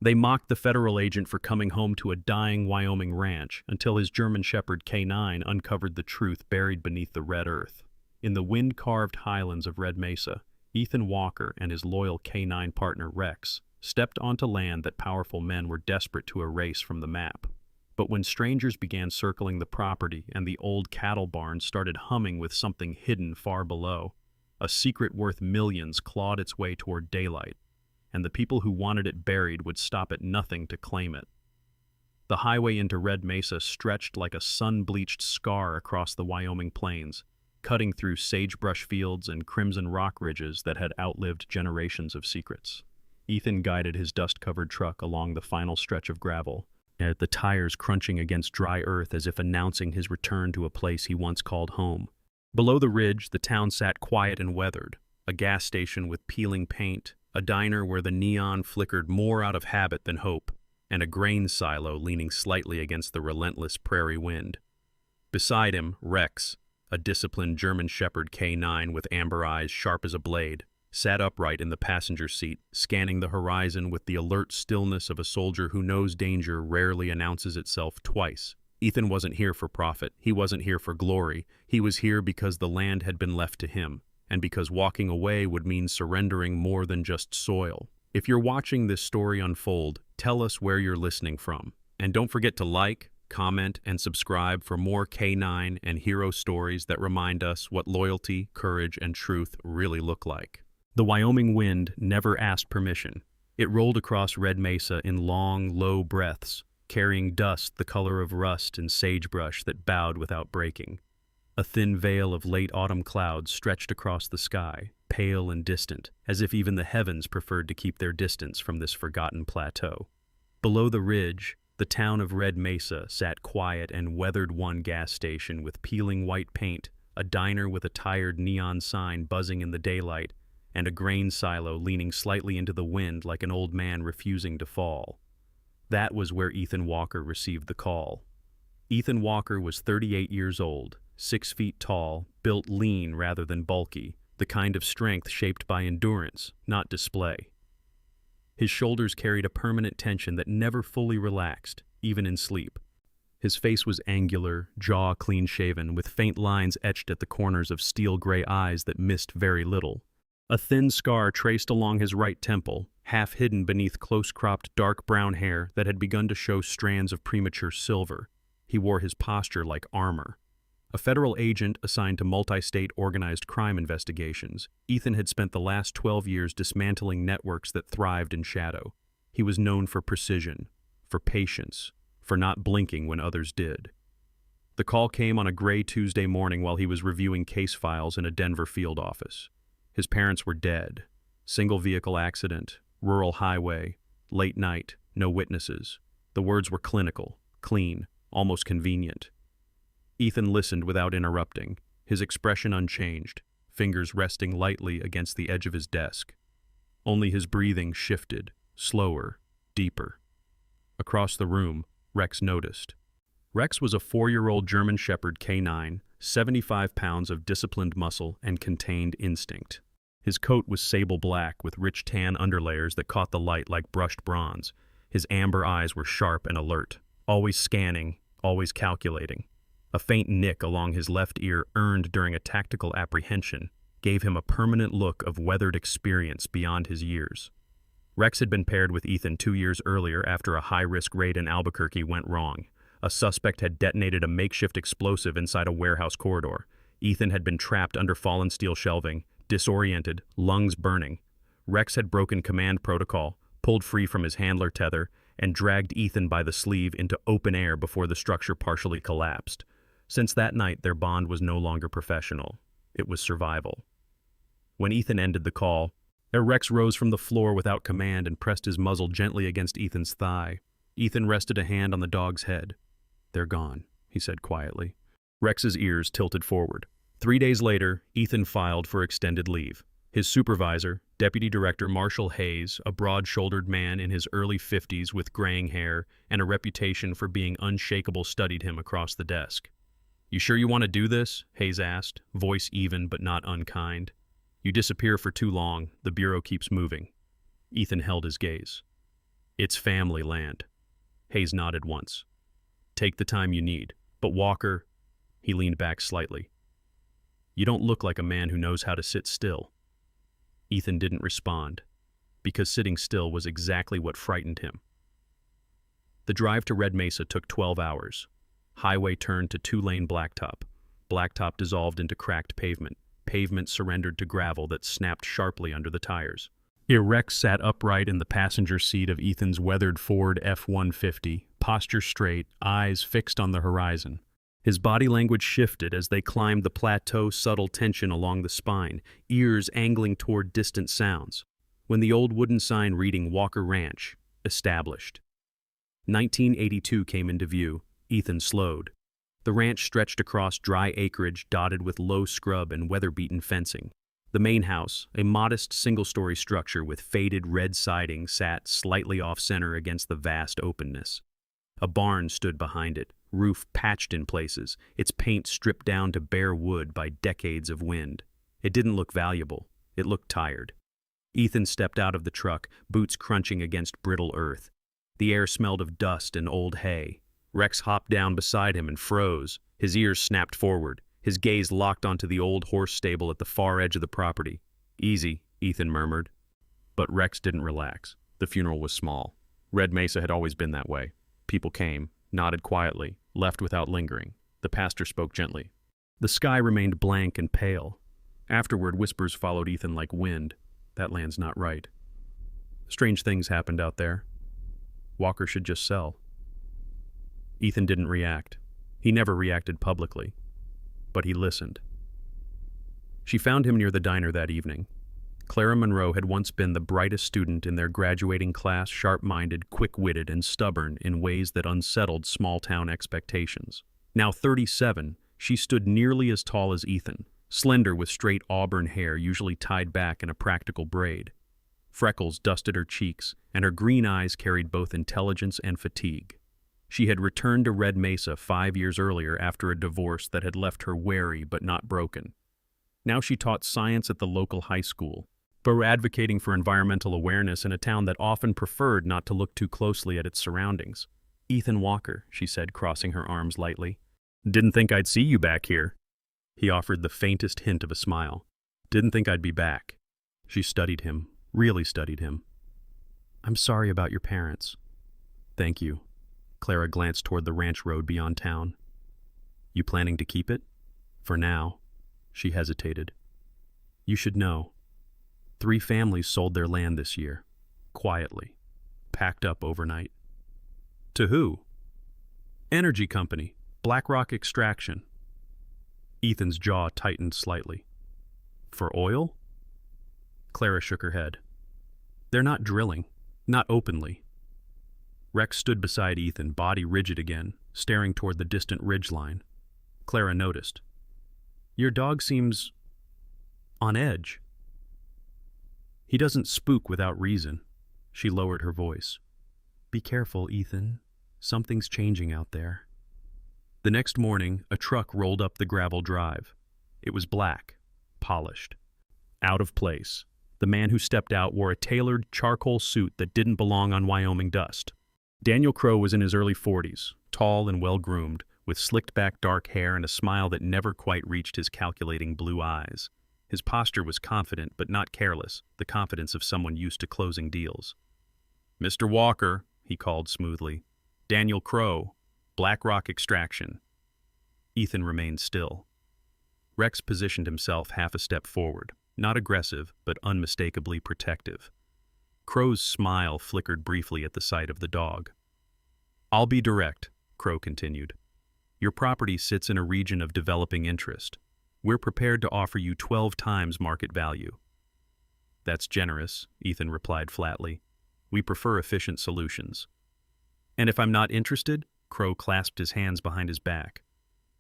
They mocked the federal agent for coming home to a dying Wyoming ranch until his German Shepherd K9 uncovered the truth buried beneath the red earth. In the wind-carved highlands of Red Mesa, Ethan Walker and his loyal K9 partner Rex stepped onto land that powerful men were desperate to erase from the map. But when strangers began circling the property and the old cattle barns started humming with something hidden far below, a secret worth millions clawed its way toward daylight, and the people who wanted it buried would stop at nothing to claim it. The highway into Red Mesa stretched like a sun-bleached scar across the Wyoming plains, cutting through sagebrush fields and crimson rock ridges that had outlived generations of secrets. Ethan guided his dust-covered truck along the final stretch of gravel, the tires crunching against dry earth as if announcing his return to a place he once called home. Below the ridge, the town sat quiet and weathered, a gas station with peeling paint, a diner where the neon flickered more out of habit than hope, and a grain silo leaning slightly against the relentless prairie wind. Beside him, Rex, a disciplined German Shepherd K9 with amber eyes sharp as a blade, sat upright in the passenger seat, scanning the horizon with the alert stillness of a soldier who knows danger rarely announces itself twice. Ethan wasn't here for profit. He wasn't here for glory. He was here because the land had been left to him, and because walking away would mean surrendering more than just soil. If you're watching this story unfold, tell us where you're listening from. And don't forget to like, comment, and subscribe for more K9 and hero stories that remind us what loyalty, courage, and truth really look like. The Wyoming wind never asked permission. It rolled across Red Mesa in long, low breaths, carrying dust the color of rust and sagebrush that bowed without breaking. A thin veil of late autumn clouds stretched across the sky, pale and distant, as if even the heavens preferred to keep their distance from this forgotten plateau. Below the ridge, the town of Red Mesa sat quiet and weathered, one gas station with peeling white paint, a diner with a tired neon sign buzzing in the daylight, and a grain silo leaning slightly into the wind like an old man refusing to fall. That was where Ethan Walker received the call. Ethan Walker was 38 years old, 6 feet tall, built lean rather than bulky, the kind of strength shaped by endurance, not display. His shoulders carried a permanent tension that never fully relaxed, even in sleep. His face was angular, jaw clean-shaven, with faint lines etched at the corners of steel-gray eyes that missed very little. A thin scar traced along his right temple, half hidden beneath close-cropped dark brown hair that had begun to show strands of premature silver. He wore his posture like armor. A federal agent assigned to multi-state organized crime investigations, Ethan had spent the last 12 years dismantling networks that thrived in shadow. He was known for precision, for patience, for not blinking when others did. The call came on a gray Tuesday morning while he was reviewing case files in a Denver field office. His parents were dead. Single-vehicle accident, rural highway, late night, no witnesses. The words were clinical, clean, almost convenient. Ethan listened without interrupting, his expression unchanged, fingers resting lightly against the edge of his desk. Only his breathing shifted, slower, deeper. Across the room, Rex noticed. Rex was a 4-year-old German Shepherd K9, 75 pounds of disciplined muscle and contained instinct. His coat was sable black with rich tan underlayers that caught the light like brushed bronze. His amber eyes were sharp and alert, always scanning, always calculating. A faint nick along his left ear, earned during a tactical apprehension, gave him a permanent look of weathered experience beyond his years. Rex had been paired with Ethan 2 years earlier after a high-risk raid in Albuquerque went wrong. A suspect had detonated a makeshift explosive inside a warehouse corridor. Ethan had been trapped under fallen steel shelving, disoriented, lungs burning. Rex had broken command protocol, pulled free from his handler tether, and dragged Ethan by the sleeve into open air before the structure partially collapsed. Since that night, their bond was no longer professional. It was survival. When Ethan ended the call, Rex rose from the floor without command and pressed his muzzle gently against Ethan's thigh. Ethan rested a hand on the dog's head. "They're gone," he said quietly. Rex's ears tilted forward. 3 days later, Ethan filed for extended leave. His supervisor, Deputy Director Marshall Hayes, a broad-shouldered man in his early 50s with graying hair and a reputation for being unshakable, studied him across the desk. "You sure you want to do this?" Hayes asked, voice even but not unkind. "You disappear for too long. The Bureau keeps moving." Ethan held his gaze. It's family land. Hayes nodded once. Take the time you need. But Walker, he leaned back slightly. You don't look like a man who knows how to sit still. Ethan didn't respond, because sitting still was exactly what frightened him. The drive to Red Mesa took 12 hours. Highway turned to two-lane blacktop. Blacktop dissolved into cracked pavement. Pavement surrendered to gravel that snapped sharply under the tires. Rex sat upright in the passenger seat of Ethan's weathered Ford F-150, posture straight, eyes fixed on the horizon. His body language shifted as they climbed the plateau, subtle tension along the spine, ears angling toward distant sounds. When the old wooden sign reading Walker Ranch, established, 1982 came into view, Ethan slowed. The ranch stretched across dry acreage dotted with low scrub and weather-beaten fencing. The main house, a modest single-story structure with faded red siding, sat slightly off-center against the vast openness. A barn stood behind it, roof patched in places, its paint stripped down to bare wood by decades of wind. It didn't look valuable. It looked tired. Ethan stepped out of the truck, boots crunching against brittle earth. The air smelled of dust and old hay. Rex hopped down beside him and froze. His ears snapped forward. His gaze locked onto the old horse stable at the far edge of the property. Easy, Ethan murmured. But Rex didn't relax. The funeral was small. Red Mesa had always been that way. People came, nodded quietly, left without lingering. The pastor spoke gently. The sky remained blank and pale. Afterward, whispers followed Ethan like wind. That land's not right. Strange things happened out there. Walker should just sell. Ethan didn't react. He never reacted publicly. But he listened. She found him near the diner that evening. Clara Monroe had once been the brightest student in their graduating class, sharp-minded, quick-witted, and stubborn in ways that unsettled small-town expectations. Now 37, she stood nearly as tall as Ethan, slender with straight auburn hair usually tied back in a practical braid. Freckles dusted her cheeks, and her green eyes carried both intelligence and fatigue. She had returned to Red Mesa 5 years earlier after a divorce that had left her wary but not broken. Now she taught science at the local high school, but were advocating for environmental awareness in a town that often preferred not to look too closely at its surroundings. Ethan Walker, she said, crossing her arms lightly. Didn't think I'd see you back here. He offered the faintest hint of a smile. Didn't think I'd be back. She studied him, really studied him. I'm sorry about your parents. Thank you. Clara glanced toward the ranch road beyond town. You planning to keep it? For now. She hesitated. You should know. 3 families sold their land this year. Quietly. Packed up overnight. To who? Energy company. BlackRock Extraction. Ethan's jaw tightened slightly. For oil? Clara shook her head. They're not drilling. Not openly. Rex stood beside Ethan, body rigid again, staring toward the distant ridgeline. Clara noticed. Your dog seems on edge. He doesn't spook without reason. She lowered her voice. Be careful, Ethan. Something's changing out there. The next morning, a truck rolled up the gravel drive. It was black, polished. Out of place. The man who stepped out wore a tailored charcoal suit that didn't belong on Wyoming dust. Daniel Crow was in his early 40s, tall and well-groomed, with slicked-back dark hair and a smile that never quite reached his calculating blue eyes. His posture was confident but not careless, the confidence of someone used to closing deals. Mr. Walker, he called smoothly. Daniel Crow, BlackRock Extraction. Ethan remained still. Rex positioned himself half a step forward, not aggressive but unmistakably protective. Crow's smile flickered briefly at the sight of the dog. I'll be direct, Crow continued. Your property sits in a region of developing interest. We're prepared to offer you 12 times market value. That's generous, Ethan replied flatly. We prefer efficient solutions. And if I'm not interested? Crow clasped his hands behind his back.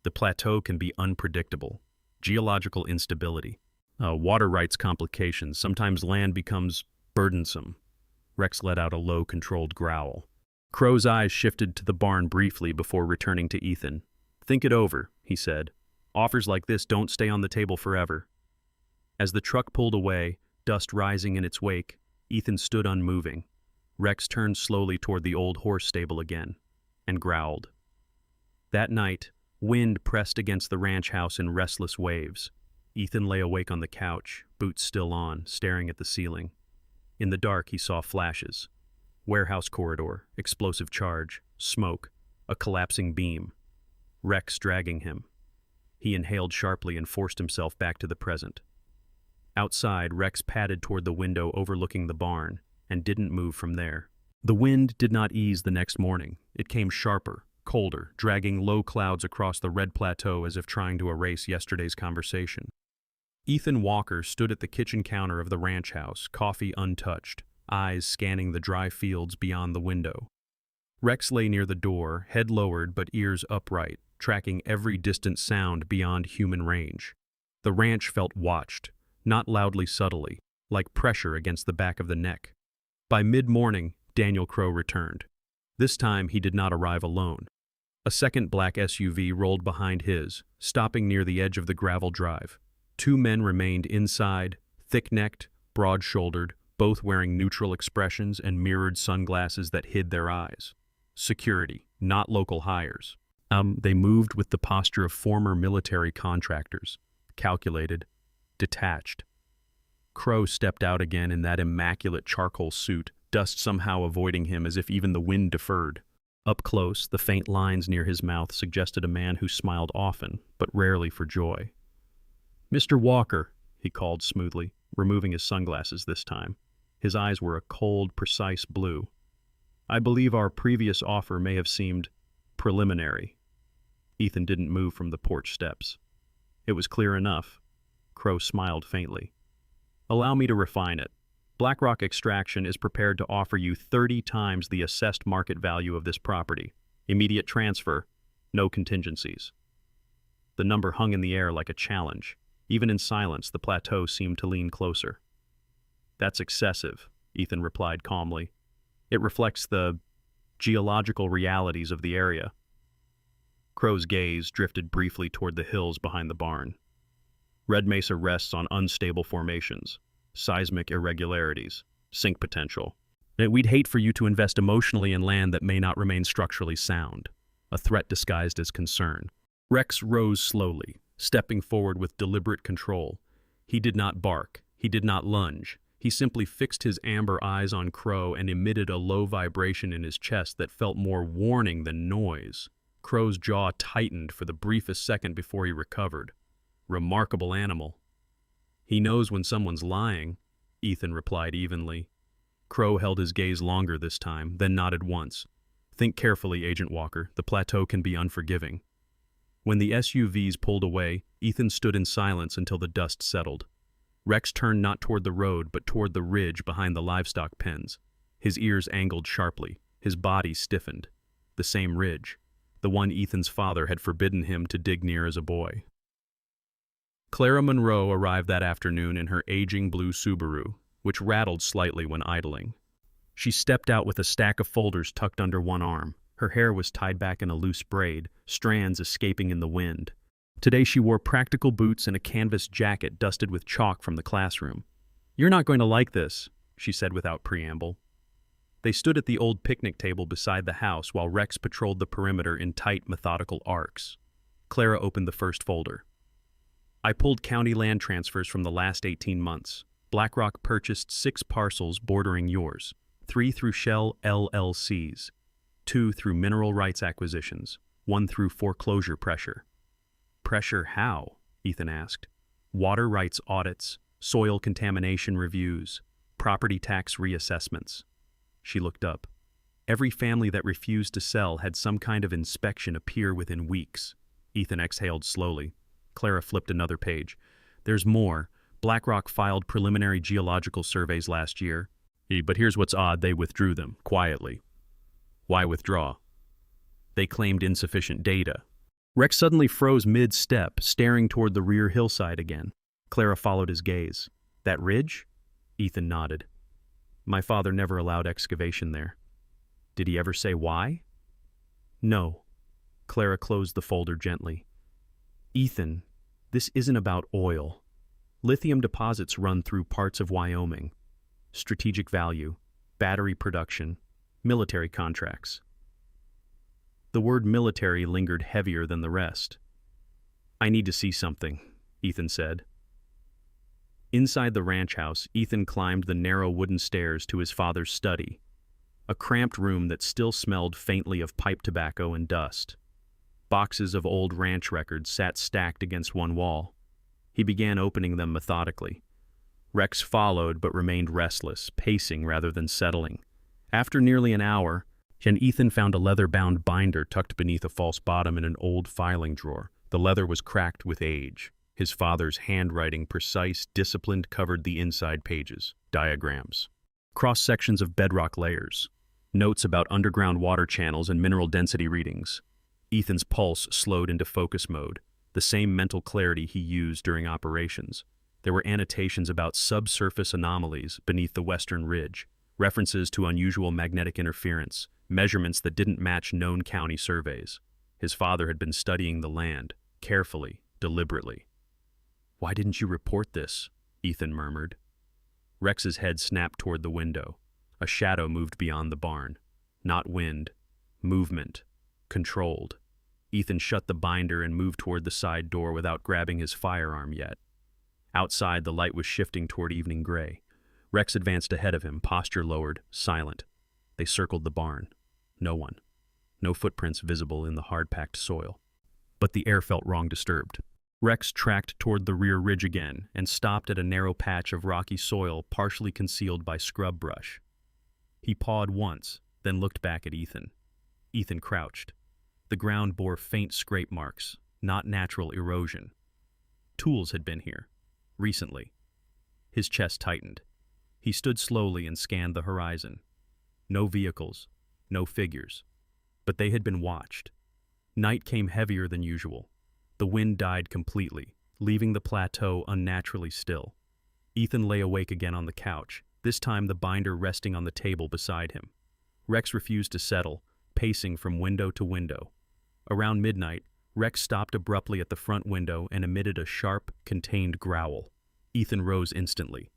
The plateau can be unpredictable. Geological instability. Water rights complications. Sometimes land becomes burdensome. Rex let out a low, controlled growl. Crow's eyes shifted to the barn briefly before returning to Ethan. Think it over, he said. Offers like this don't stay on the table forever. As the truck pulled away, dust rising in its wake, Ethan stood unmoving. Rex turned slowly toward the old horse stable again, and growled. That night, wind pressed against the ranch house in restless waves. Ethan lay awake on the couch, boots still on, staring at the ceiling. In the dark, he saw flashes. Warehouse corridor, explosive charge, smoke, a collapsing beam. Rex dragging him. He inhaled sharply and forced himself back to the present. Outside, Rex padded toward the window overlooking the barn, and didn't move from there. The wind did not ease the next morning. It came sharper, colder, dragging low clouds across the red plateau as if trying to erase yesterday's conversation. Ethan Walker stood at the kitchen counter of the ranch house, coffee untouched, eyes scanning the dry fields beyond the window. Rex lay near the door, head lowered but ears upright, tracking every distant sound beyond human range. The ranch felt watched, not loudly subtly, like pressure against the back of the neck. By mid-morning, Daniel Crow returned. This time he did not arrive alone. A second black SUV rolled behind his, stopping near the edge of the gravel drive. Two men remained inside, thick-necked, broad-shouldered, both wearing neutral expressions and mirrored sunglasses that hid their eyes. Security, not local hires. They moved with the posture of former military contractors, calculated, detached. Crow stepped out again in that immaculate charcoal suit, dust somehow avoiding him as if even the wind deferred. Up close, the faint lines near his mouth suggested a man who smiled often, but rarely for joy. "Mr. Walker," he called smoothly, removing his sunglasses this time. His eyes were a cold, precise blue. "I believe our previous offer may have seemed preliminary." Ethan didn't move from the porch steps. It was clear enough. Crow smiled faintly. "Allow me to refine it. BlackRock Extraction is prepared to offer you 30 times the assessed market value of this property. Immediate transfer, no contingencies." The number hung in the air like a challenge. Even in silence, the plateau seemed to lean closer. "That's excessive," Ethan replied calmly. "It reflects the geological realities of the area." Crow's gaze drifted briefly toward the hills behind the barn. Red Mesa rests on unstable formations, seismic irregularities, sink potential. We'd hate for you to invest emotionally in land that may not remain structurally sound, a threat disguised as concern. Rex rose slowly, stepping forward with deliberate control. He did not bark, he did not lunge. He simply fixed his amber eyes on Crow and emitted a low vibration in his chest that felt more warning than noise. Crow's jaw tightened for the briefest second before he recovered. "Remarkable animal." "He knows when someone's lying," Ethan replied evenly. Crow held his gaze longer this time, then nodded once. "Think carefully, Agent Walker. The plateau can be unforgiving." When the SUVs pulled away, Ethan stood in silence until the dust settled. Rex turned not toward the road, but toward the ridge behind the livestock pens. His ears angled sharply, his body stiffened. The same ridge, the one Ethan's father had forbidden him to dig near as a boy. Clara Monroe arrived that afternoon in her aging blue Subaru, which rattled slightly when idling. She stepped out with a stack of folders tucked under one arm. Her hair was tied back in a loose braid, strands escaping in the wind. Today she wore practical boots and a canvas jacket dusted with chalk from the classroom. "You're not going to like this," she said without preamble. They stood at the old picnic table beside the house while Rex patrolled the perimeter in tight, methodical arcs. Clara opened the first folder. "I pulled county land transfers from the last 18 months. BlackRock purchased 6 parcels bordering yours, 3 through Shell LLCs, 2 through mineral rights acquisitions, 1 through foreclosure pressure." "Pressure how?" Ethan asked. "Water rights audits, soil contamination reviews, property tax reassessments." She looked up. Every family that refused to sell had some kind of inspection appear within weeks. Ethan exhaled slowly. Clara flipped another page. "There's more. BlackRock filed preliminary geological surveys last year. But here's what's odd, they withdrew them, quietly." "Why withdraw?" "They claimed insufficient data." Rex suddenly froze mid-step, staring toward the rear hillside again. Clara followed his gaze. "That ridge?" Ethan nodded. "My father never allowed excavation there." "Did he ever say why?" "No." Clara closed the folder gently. "Ethan, this isn't about oil. Lithium deposits run through parts of Wyoming. Strategic value. battery production, military contracts. The word military lingered heavier than the rest. "I need to see something," Ethan said. Inside the ranch house, Ethan climbed the narrow wooden stairs to his father's study, a cramped room that still smelled faintly of pipe tobacco and dust. Boxes of old ranch records sat stacked against one wall. He began opening them methodically. Rex followed but remained restless, pacing rather than settling. After nearly an hour, Ethan found a leather-bound binder tucked beneath a false bottom in an old filing drawer. The leather was cracked with age. His father's handwriting, precise, disciplined, covered the inside pages. Diagrams. Cross-sections of bedrock layers. Notes about underground water channels and mineral density readings. Ethan's pulse slowed into focus mode, the same mental clarity he used during operations. There were annotations about subsurface anomalies beneath the western ridge, references to unusual magnetic interference, measurements that didn't match known county surveys. His father had been studying the land, carefully, deliberately. "Why didn't you report this?" Ethan murmured. Rex's head snapped toward the window. A shadow moved beyond the barn. Not wind. Movement. Controlled. Ethan shut the binder and moved toward the side door without grabbing his firearm yet. Outside, the light was shifting toward evening gray. Rex advanced ahead of him, posture lowered, silent. They circled the barn. No one. No footprints visible in the hard-packed soil. But the air felt wrong, disturbed. Rex tracked toward the rear ridge again and stopped at a narrow patch of rocky soil partially concealed by scrub brush. He pawed once, then looked back at Ethan. Ethan crouched. The ground bore faint scrape marks, not natural erosion. Tools had been here, recently. His chest tightened. He stood slowly and scanned the horizon. No vehicles, no figures. But they had been watched. Night came heavier than usual. The wind died completely, leaving the plateau unnaturally still. Ethan lay awake again on the couch, this time the binder resting on the table beside him. Rex refused to settle, pacing from window to window. Around midnight, Rex stopped abruptly at the front window and emitted a sharp, contained growl. Ethan rose instantly.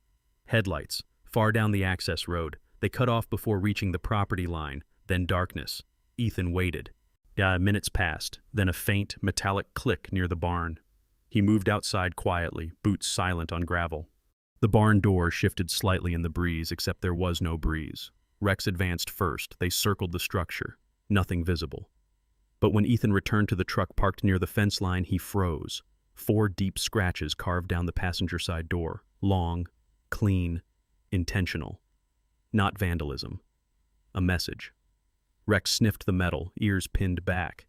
Headlights, far down the access road. They cut off before reaching the property line, then darkness. Ethan waited. Minutes passed, then a faint, metallic click near the barn. He moved outside quietly, boots silent on gravel. The barn door shifted slightly in the breeze, except there was no breeze. Rex advanced first. They circled the structure. Nothing visible. But when Ethan returned to the truck parked near the fence line, he froze. 4 deep scratches carved down the passenger side door. Long, clean, intentional. Not vandalism. A message. Rex sniffed the metal, ears pinned back.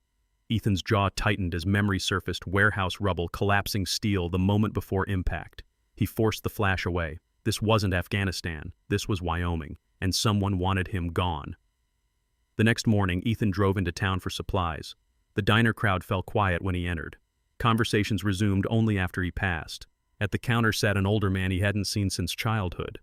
Ethan's jaw tightened as memory surfaced, warehouse rubble, collapsing steel the moment before impact. He forced the flash away. This wasn't Afghanistan. This was Wyoming, and someone wanted him gone. The next morning, Ethan drove into town for supplies. The diner crowd fell quiet when he entered. Conversations resumed only after he passed. At the counter sat an older man he hadn't seen since childhood.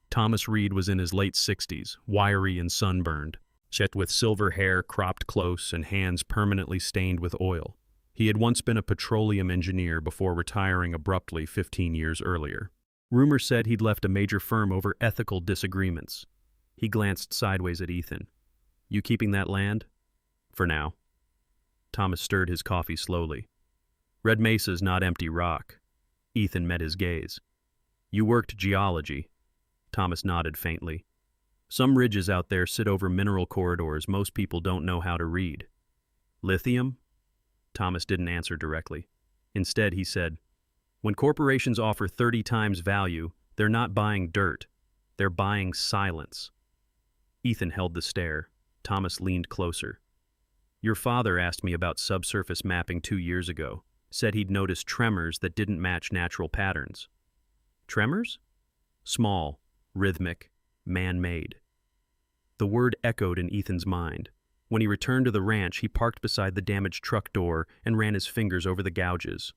Thomas Reed was in his late 60s, wiry and sunburned, yet with silver hair cropped close and hands permanently stained with oil. He had once been a petroleum engineer before retiring abruptly 15 years earlier. Rumor said he'd left a major firm over ethical disagreements. He glanced sideways at Ethan. "You keeping that land?" "For now." Thomas stirred his coffee slowly. "Red Mesa's not empty rock." Ethan met his gaze. "You worked geology." Thomas nodded faintly. "Some ridges out there sit over mineral corridors most people don't know how to read." "Lithium?" Thomas didn't answer directly. Instead, he said, "When corporations offer 30 times value, they're not buying dirt. They're buying silence." Ethan held the stare. Thomas leaned closer. "Your father asked me about subsurface mapping 2 years ago. Said he'd noticed tremors that didn't match natural patterns." "Tremors?" "Small, rhythmic, man-made." The word echoed in Ethan's mind. When he returned to the ranch, he parked beside the damaged truck door and ran his fingers over the gouges.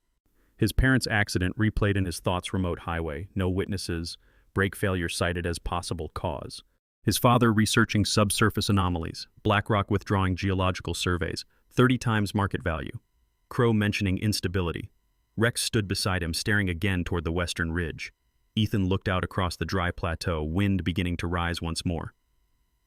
His parents' accident replayed in his thoughts. Remote highway, no witnesses, brake failure cited as possible cause. His father researching subsurface anomalies, BlackRock withdrawing geological surveys, 30 times market value. Crow mentioning instability. Rex stood beside him, staring again toward the western ridge. Ethan looked out across the dry plateau, wind beginning to rise once more.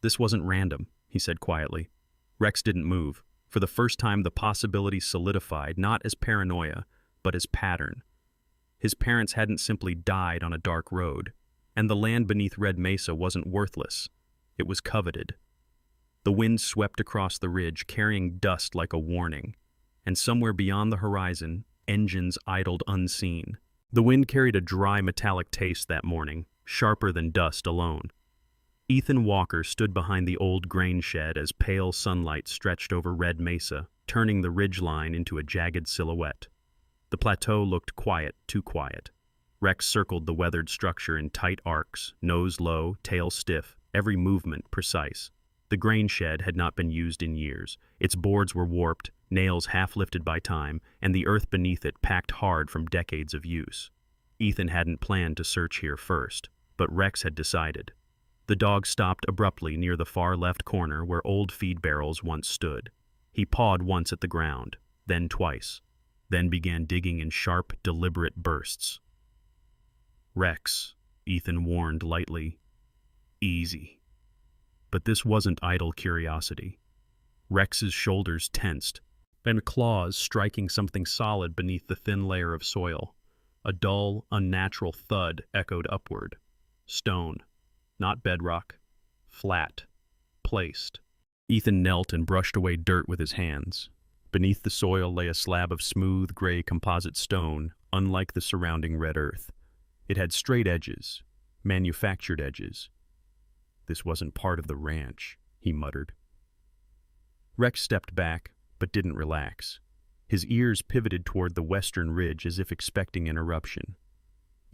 This wasn't random, he said quietly. Rex didn't move. For the first time, the possibility solidified, not as paranoia, but as pattern. His parents hadn't simply died on a dark road, and the land beneath Red Mesa wasn't worthless. It was coveted. The wind swept across the ridge, carrying dust like a warning, and somewhere beyond the horizon, engines idled unseen. The wind carried a dry metallic taste that morning, sharper than dust alone. Ethan Walker stood behind the old grain shed as pale sunlight stretched over Red Mesa, turning the ridgeline into a jagged silhouette. The plateau looked quiet, too quiet. Rex circled the weathered structure in tight arcs, nose low, tail stiff, every movement precise. The grain shed had not been used in years. Its boards were warped, nails half lifted by time, and the earth beneath it packed hard from decades of use. Ethan hadn't planned to search here first, but Rex had decided. The dog stopped abruptly near the far left corner where old feed barrels once stood. He pawed once at the ground, then twice, then began digging in sharp, deliberate bursts. "Rex," Ethan warned lightly. "Easy." But this wasn't idle curiosity. Rex's shoulders tensed, and claws striking something solid beneath the thin layer of soil. A dull, unnatural thud echoed upward. Stone. Not bedrock. Flat. Placed. Ethan knelt and brushed away dirt with his hands. Beneath the soil lay a slab of smooth, gray composite stone, unlike the surrounding red earth. It had straight edges, manufactured edges. "This wasn't part of the ranch," he muttered. Rex stepped back, but didn't relax. His ears pivoted toward the western ridge as if expecting an eruption.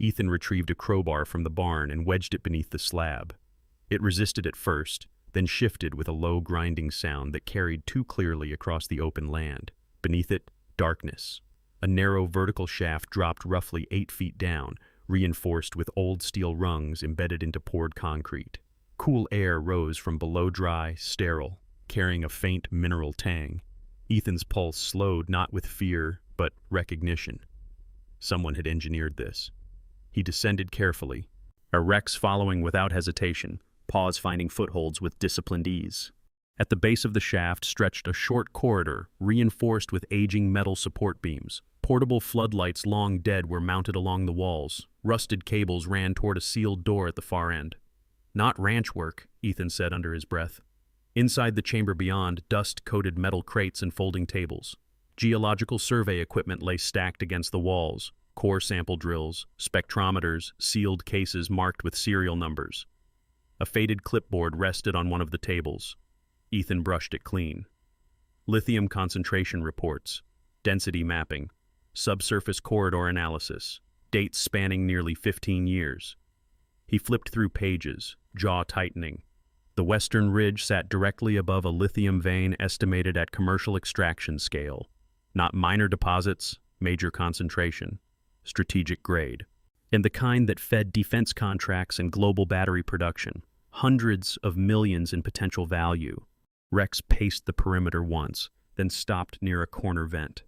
Ethan retrieved a crowbar from the barn and wedged it beneath the slab. It resisted at first, then shifted with a low grinding sound that carried too clearly across the open land. Beneath it, darkness. A narrow vertical shaft dropped roughly 8 feet down, reinforced with old steel rungs embedded into poured concrete. Cool air rose from below, dry, sterile, carrying a faint mineral tang. Ethan's pulse slowed not with fear, but recognition. Someone had engineered this. He descended carefully, a Rex following without hesitation, paws finding footholds with disciplined ease. At the base of the shaft stretched a short corridor, reinforced with aging metal support beams. Portable floodlights long dead were mounted along the walls. Rusted cables ran toward a sealed door at the far end. "Not ranch work," Ethan said under his breath. Inside the chamber beyond, dust-coated metal crates and folding tables. Geological survey equipment lay stacked against the walls. Core sample drills, spectrometers, sealed cases marked with serial numbers. A faded clipboard rested on one of the tables. Ethan brushed it clean. Lithium concentration reports, density mapping, subsurface corridor analysis, dates spanning nearly 15 years. He flipped through pages, jaw tightening. The western ridge sat directly above a lithium vein estimated at commercial extraction scale. Not minor deposits, major concentration. Strategic grade, and the kind that fed defense contracts and global battery production. Hundreds of millions in potential value. Rex paced the perimeter once, then stopped near a corner vent.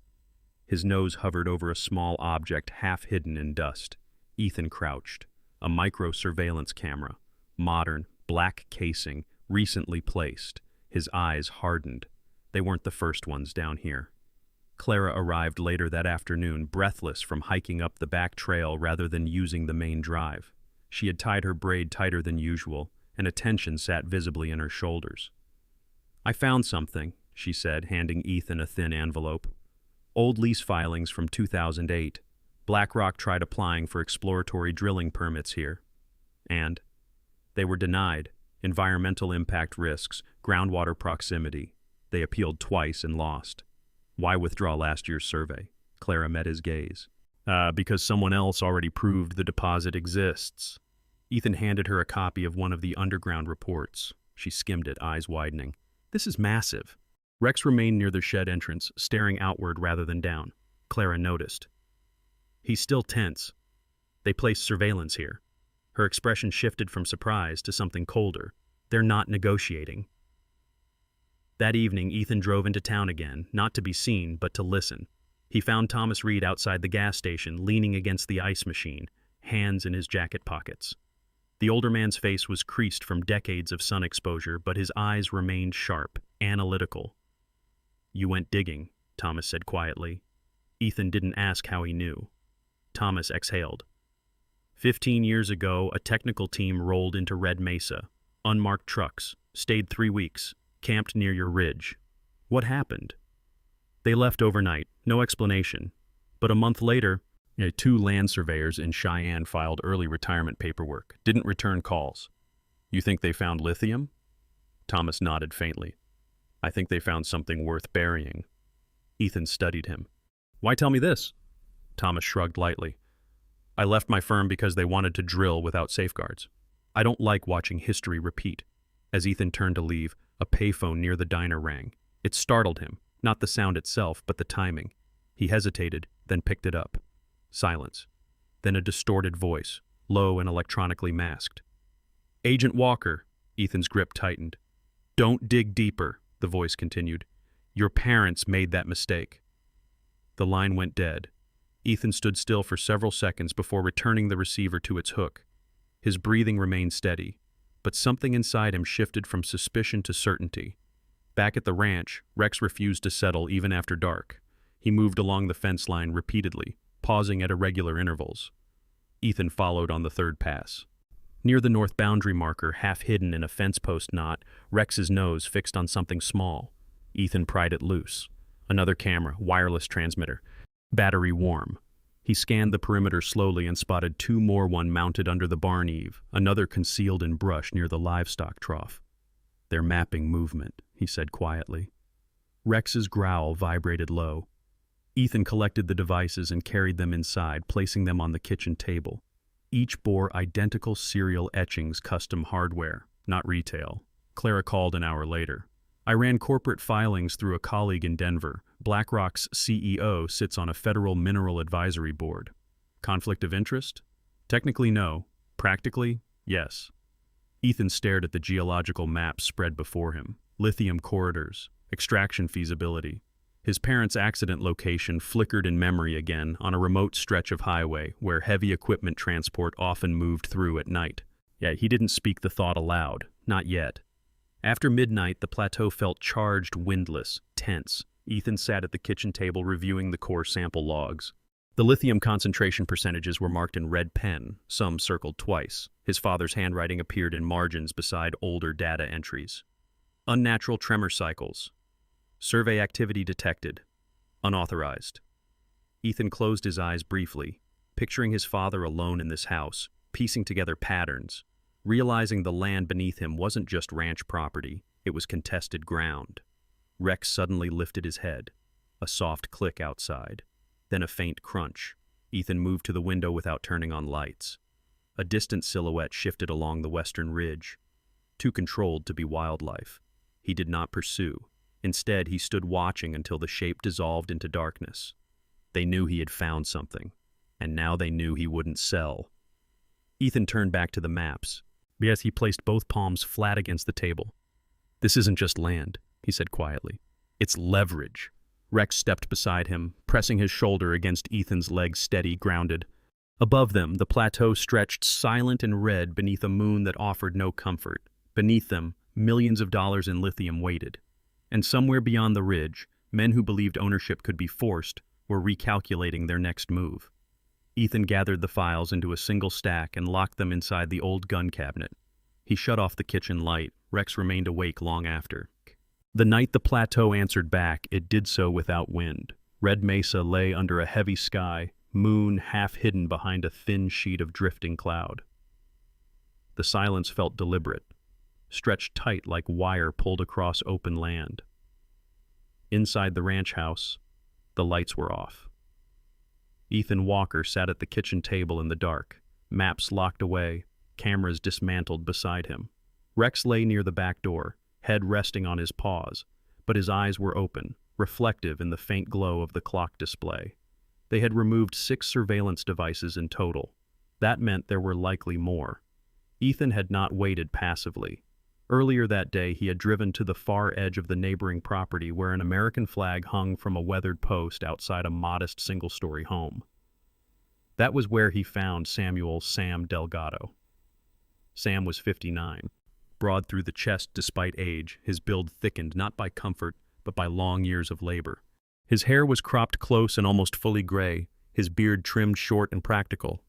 His nose hovered over a small object half hidden in dust. Ethan crouched. A micro-surveillance camera. Modern, black casing, recently placed. His eyes hardened. They weren't the first ones down here. Clara arrived later that afternoon, breathless from hiking up the back trail rather than using the main drive. She had tied her braid tighter than usual, and a tension sat visibly in her shoulders. "I found something," she said, handing Ethan a thin envelope. "Old lease filings from 2008. BlackRock tried applying for exploratory drilling permits here. And they were denied. Environmental impact risks, groundwater proximity. They appealed twice and lost. Why withdraw last year's survey?" Clara met his gaze. Because someone else already proved the deposit exists." Ethan handed her a copy of one of the underground reports. She skimmed it, eyes widening. "This is massive." Rex remained near the shed entrance, staring outward rather than down. Clara noticed. "He's still tense. They placed surveillance here." Her expression shifted from surprise to something colder. "They're not negotiating." That evening, Ethan drove into town again, not to be seen, but to listen. He found Thomas Reed outside the gas station, leaning against the ice machine, hands in his jacket pockets. The older man's face was creased from decades of sun exposure, but his eyes remained sharp, analytical. "You went digging," Thomas said quietly. Ethan didn't ask how he knew. Thomas exhaled. 15 years ago, a technical team rolled into Red Mesa. Unmarked trucks. Stayed 3 weeks. Camped near your ridge. What happened? They left overnight. No explanation. But a month later, 2 land surveyors in Cheyenne filed early retirement paperwork. Didn't return calls. You think they found lithium? Thomas nodded faintly. I think they found something worth burying. Ethan studied him. Why tell me this? Thomas shrugged lightly. I left my firm because they wanted to drill without safeguards. I don't like watching history repeat. As Ethan turned to leave, a payphone near the diner rang. It startled him, not the sound itself, but the timing. He hesitated, then picked it up. Silence. Then a distorted voice, low and electronically masked. Agent Walker. Ethan's grip tightened. Don't dig deeper, the voice continued. Your parents made that mistake. The line went dead. Ethan stood still for several seconds before returning the receiver to its hook. His breathing remained steady, but something inside him shifted from suspicion to certainty. Back at the ranch, Rex refused to settle even after dark. He moved along the fence line repeatedly, pausing at irregular intervals. Ethan followed on the third pass. Near the north boundary marker, half hidden in a fence post knot, Rex's nose fixed on something small. Ethan pried it loose. Another camera, wireless transmitter. Battery warm. He scanned the perimeter slowly and spotted 2 more, one mounted under the barn eave, another concealed in brush near the livestock trough. They're mapping movement, he said quietly. Rex's growl vibrated low. Ethan collected the devices and carried them inside, placing them on the kitchen table. Each bore identical serial etchings, custom hardware, not retail. Clara called an hour later. I ran corporate filings through a colleague in Denver. BlackRock's CEO sits on a federal mineral advisory board. Conflict of interest? Technically, no. Practically, yes. Ethan stared at the geological maps spread before him. Lithium corridors, extraction feasibility. His parents' accident location flickered in memory again on a remote stretch of highway where heavy equipment transport often moved through at night. Yet he didn't speak the thought aloud, not yet. After midnight, the plateau felt charged, windless, tense. Ethan sat at the kitchen table reviewing the core sample logs. The lithium concentration percentages were marked in red pen, some circled twice. His father's handwriting appeared in margins beside older data entries. Unnatural tremor cycles. Survey activity detected. Unauthorized. Ethan closed his eyes briefly, picturing his father alone in this house, piecing together patterns, realizing the land beneath him wasn't just ranch property, it was contested ground. Rex suddenly lifted his head. A soft click outside. Then a faint crunch. Ethan moved to the window without turning on lights. A distant silhouette shifted along the western ridge. Too controlled to be wildlife. He did not pursue. Instead, he stood watching until the shape dissolved into darkness. They knew he had found something, and now they knew he wouldn't sell. Ethan turned back to the maps. Yes, he placed both palms flat against the table. This isn't just land, he said quietly. It's leverage. Rex stepped beside him, pressing his shoulder against Ethan's leg, steady, grounded. Above them, the plateau stretched silent and red beneath a moon that offered no comfort. Beneath them, millions of dollars in lithium waited. And somewhere beyond the ridge, men who believed ownership could be forced were recalculating their next move. Ethan gathered the files into a single stack and locked them inside the old gun cabinet. He shut off the kitchen light. Rex remained awake long after. The night the plateau answered back, it did so without wind. Red Mesa lay under a heavy sky, moon half hidden behind a thin sheet of drifting cloud. The silence felt deliberate, stretched tight like wire pulled across open land. Inside the ranch house, the lights were off. Ethan Walker sat at the kitchen table in the dark, maps locked away, cameras dismantled beside him. Rex lay near the back door, head resting on his paws, but his eyes were open, reflective in the faint glow of the clock display. They had removed 6 surveillance devices in total. That meant there were likely more. Ethan had not waited passively. Earlier that day, he had driven to the far edge of the neighboring property where an American flag hung from a weathered post outside a modest single-story home. That was where he found Samuel Sam Delgado. Sam was 59. Broad through the chest despite age, his build thickened not by comfort, but by long years of labor. His hair was cropped close and almost fully gray, his beard trimmed short and practical.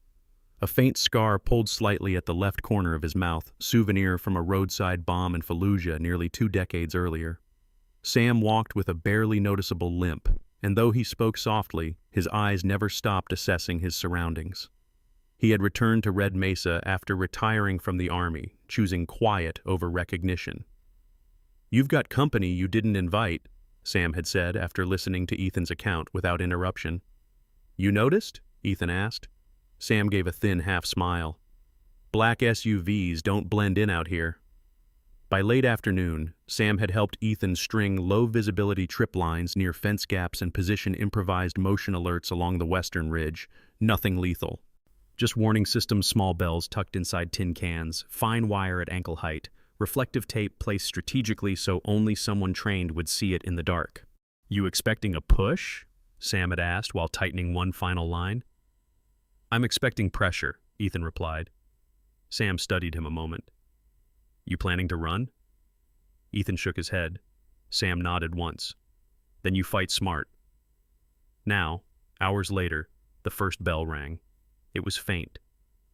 A faint scar pulled slightly at the left corner of his mouth, souvenir from a roadside bomb in Fallujah nearly 2 decades earlier. Sam walked with a barely noticeable limp, and though he spoke softly, his eyes never stopped assessing his surroundings. He had returned to Red Mesa after retiring from the Army, choosing quiet over recognition. "You've got company you didn't invite," Sam had said after listening to Ethan's account without interruption. "You noticed?" Ethan asked. Sam gave a thin half-smile. "Black SUVs don't blend in out here." By late afternoon, Sam had helped Ethan string low-visibility trip lines near fence gaps and position improvised motion alerts along the western ridge. Nothing lethal. Just warning system small bells tucked inside tin cans, fine wire at ankle height, reflective tape placed strategically so only someone trained would see it in the dark. "You expecting a push?" Sam had asked while tightening one final line. "I'm expecting pressure," Ethan replied. Sam studied him a moment. "You planning to run?" Ethan shook his head. Sam nodded once. "Then you fight smart." Now, hours later, the first bell rang. It was faint,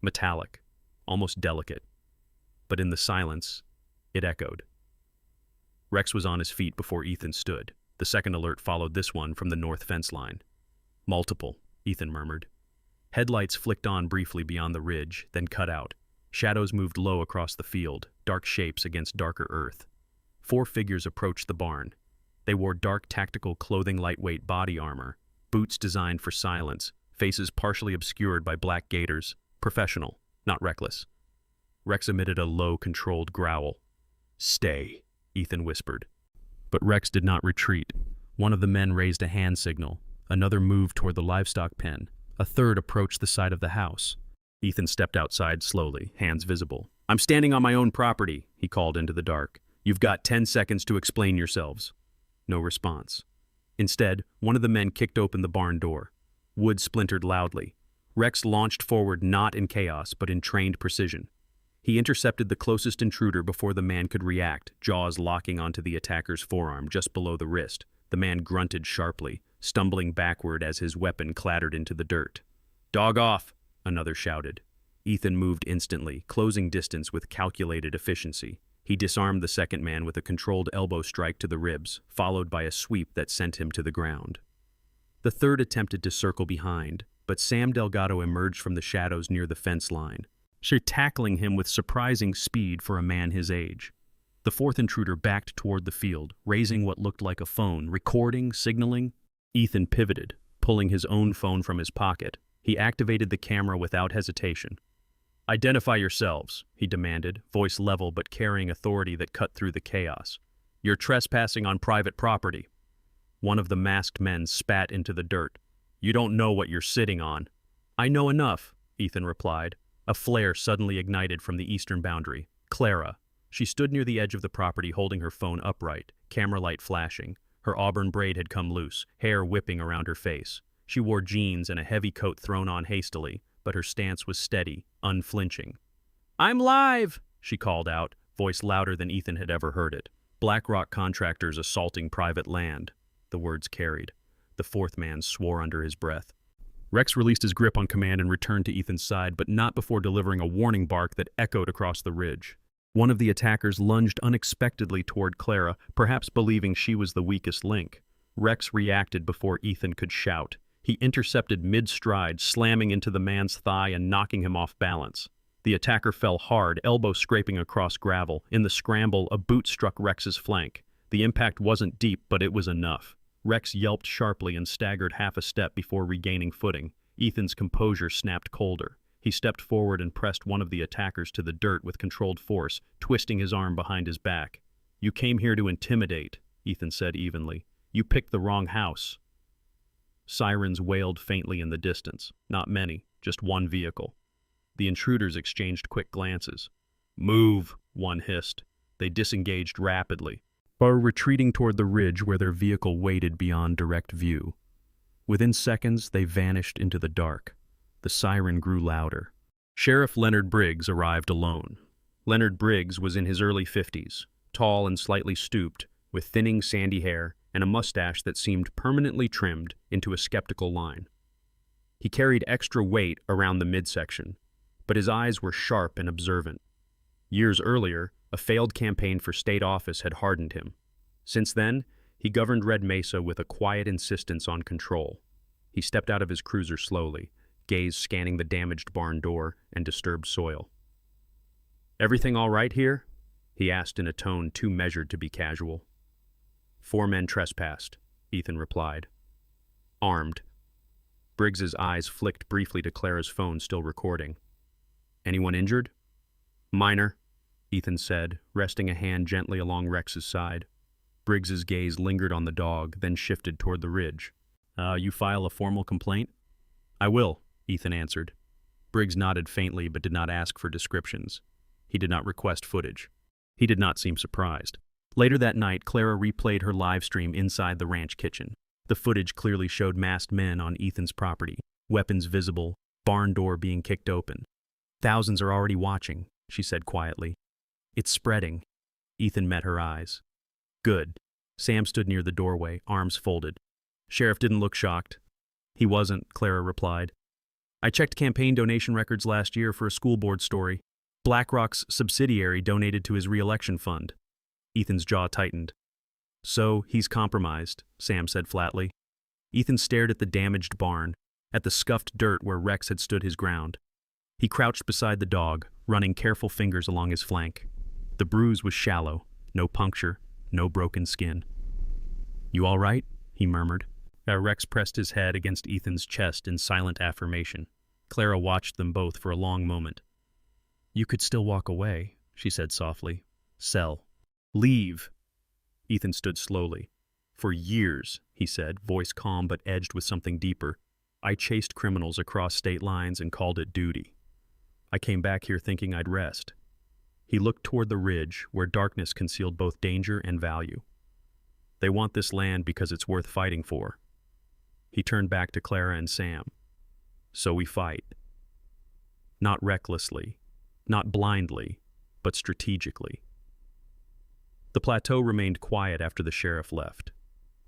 metallic, almost delicate. But in the silence, it echoed. Rex was on his feet before Ethan stood. The second alert followed this one from the north fence line. "Multiple," Ethan murmured. Headlights flicked on briefly beyond the ridge, then cut out. Shadows moved low across the field, dark shapes against darker earth. 4 figures approached the barn. They wore dark tactical clothing, lightweight body armor, boots designed for silence, faces partially obscured by black gaiters. Professional, not reckless. Rex emitted a low, controlled growl. "Stay," Ethan whispered. But Rex did not retreat. One of the men raised a hand signal. Another moved toward the livestock pen. A third approached the side of the house. Ethan stepped outside slowly, hands visible. "I'm standing on my own property," he called into the dark. "You've got 10 seconds to explain yourselves." No response. Instead, one of the men kicked open the barn door. Wood splintered loudly. Rex launched forward not in chaos, but in trained precision. He intercepted the closest intruder before the man could react, jaws locking onto the attacker's forearm just below the wrist. The man grunted sharply, stumbling backward as his weapon clattered into the dirt. "Dog off!" another shouted. Ethan moved instantly, closing distance with calculated efficiency. He disarmed the second man with a controlled elbow strike to the ribs, followed by a sweep that sent him to the ground. The third attempted to circle behind, but Sam Delgado emerged from the shadows near the fence line, tackling him with surprising speed for a man his age. The fourth intruder backed toward the field, raising what looked like a phone, recording, signaling. Ethan pivoted, pulling his own phone from his pocket. He activated the camera without hesitation. "Identify yourselves," he demanded, voice level but carrying authority that cut through the chaos. "You're trespassing on private property." One of the masked men spat into the dirt. "You don't know what you're sitting on." "I know enough," Ethan replied. A flare suddenly ignited from the eastern boundary. Clara. She stood near the edge of the property holding her phone upright, camera light flashing. Her auburn braid had come loose, hair whipping around her face. She wore jeans and a heavy coat thrown on hastily, but her stance was steady, unflinching. "I'm live!" she called out, voice louder than Ethan had ever heard it. "BlackRock contractors assaulting private land," the words carried. The fourth man swore under his breath. Rex released his grip on command and returned to Ethan's side, but not before delivering a warning bark that echoed across the ridge. One of the attackers lunged unexpectedly toward Clara, perhaps believing she was the weakest link. Rex reacted before Ethan could shout. He intercepted mid-stride, slamming into the man's thigh and knocking him off balance. The attacker fell hard, elbow scraping across gravel. In the scramble, a boot struck Rex's flank. The impact wasn't deep, but it was enough. Rex yelped sharply and staggered half a step before regaining footing. Ethan's composure snapped colder. He stepped forward and pressed one of the attackers to the dirt with controlled force, twisting his arm behind his back. "You came here to intimidate," Ethan said evenly. "You picked the wrong house." Sirens wailed faintly in the distance. Not many, just one vehicle. The intruders exchanged quick glances. "Move," one hissed. They disengaged rapidly, or retreating toward the ridge where their vehicle waited beyond direct view. Within seconds, they vanished into the dark. The siren grew louder. Sheriff Leonard Briggs arrived alone. Leonard Briggs was in his early 50s, tall and slightly stooped, with thinning sandy hair and a mustache that seemed permanently trimmed into a skeptical line. He carried extra weight around the midsection, but his eyes were sharp and observant. Years earlier, a failed campaign for state office had hardened him. Since then, he governed Red Mesa with a quiet insistence on control. He stepped out of his cruiser slowly, gaze scanning the damaged barn door and disturbed soil. "Everything all right here?" he asked in a tone too measured to be casual. "4 men trespassed," Ethan replied. "Armed." Briggs's eyes flicked briefly to Clara's phone still recording. "Anyone injured?" "Minor," Ethan said, resting a hand gently along Rex's side. Briggs's gaze lingered on the dog, then shifted toward the ridge. You file a formal complaint?" "I will," Ethan answered. Briggs nodded faintly but did not ask for descriptions. He did not request footage. He did not seem surprised. Later that night, Clara replayed her live stream inside the ranch kitchen. The footage clearly showed masked men on Ethan's property, weapons visible, barn door being kicked open. "Thousands are already watching," she said quietly. "It's spreading." Ethan met her eyes. "Good." Sam stood near the doorway, arms folded. Sheriff didn't look shocked. "He wasn't," Clara replied. "I checked campaign donation records last year for a school board story. BlackRock's subsidiary donated to his re-election fund." Ethan's jaw tightened. "So, he's compromised," Sam said flatly. Ethan stared at the damaged barn, at the scuffed dirt where Rex had stood his ground. He crouched beside the dog, running careful fingers along his flank. The bruise was shallow, no puncture, no broken skin. "You all right?" he murmured. Rex pressed his head against Ethan's chest in silent affirmation. Clara watched them both for a long moment. "You could still walk away," she said softly. "Sell. Leave." Ethan stood slowly. "For years," he said, voice calm but edged with something deeper, "I chased criminals across state lines and called it duty. I came back here thinking I'd rest." He looked toward the ridge, where darkness concealed both danger and value. "They want this land because it's worth fighting for." He turned back to Clara and Sam. "So we fight. Not recklessly, not blindly, but strategically." The plateau remained quiet after the sheriff left.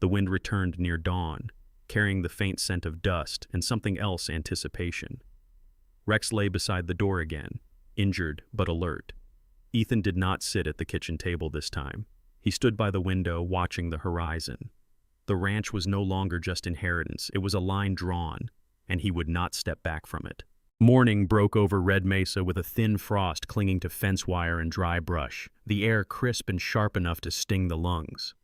The wind returned near dawn, carrying the faint scent of dust and something else, anticipation. Rex lay beside the door again, injured but alert. Ethan did not sit at the kitchen table this time. He stood by the window, watching the horizon. The ranch was no longer just inheritance, it was a line drawn, and he would not step back from it. Morning broke over Red Mesa with a thin frost clinging to fence wire and dry brush, the air crisp and sharp enough to sting the lungs.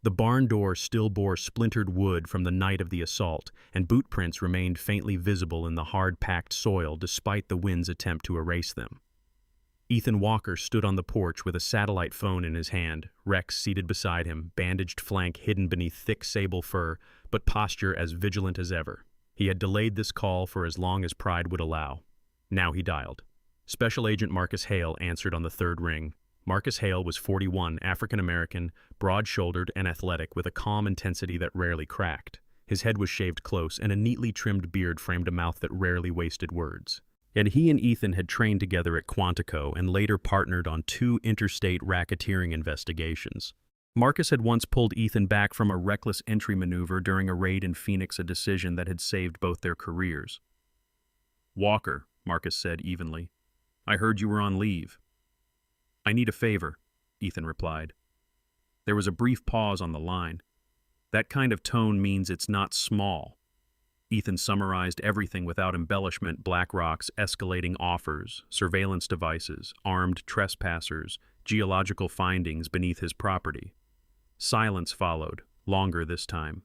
The barn door still bore splintered wood from the night of the assault, and boot prints remained faintly visible in the hard-packed soil despite the wind's attempt to erase them. Ethan Walker stood on the porch with a satellite phone in his hand, Rex seated beside him, bandaged flank hidden beneath thick sable fur, but posture as vigilant as ever. He had delayed this call for as long as pride would allow. Now he dialed. Special Agent Marcus Hale answered on the third ring. Marcus Hale was 41, African-American, broad-shouldered and athletic, with a calm intensity that rarely cracked. His head was shaved close, and a neatly trimmed beard framed a mouth that rarely wasted words. And he and Ethan had trained together at Quantico and later partnered on 2 interstate racketeering investigations. Marcus had once pulled Ethan back from a reckless entry maneuver during a raid in Phoenix, a decision that had saved both their careers. "Walker," Marcus said evenly, "I heard you were on leave." "I need a favor," Ethan replied. There was a brief pause on the line. That kind of tone means it's not small. Ethan summarized everything without embellishment: BlackRock's escalating offers, surveillance devices, armed trespassers, geological findings beneath his property. Silence followed, longer this time.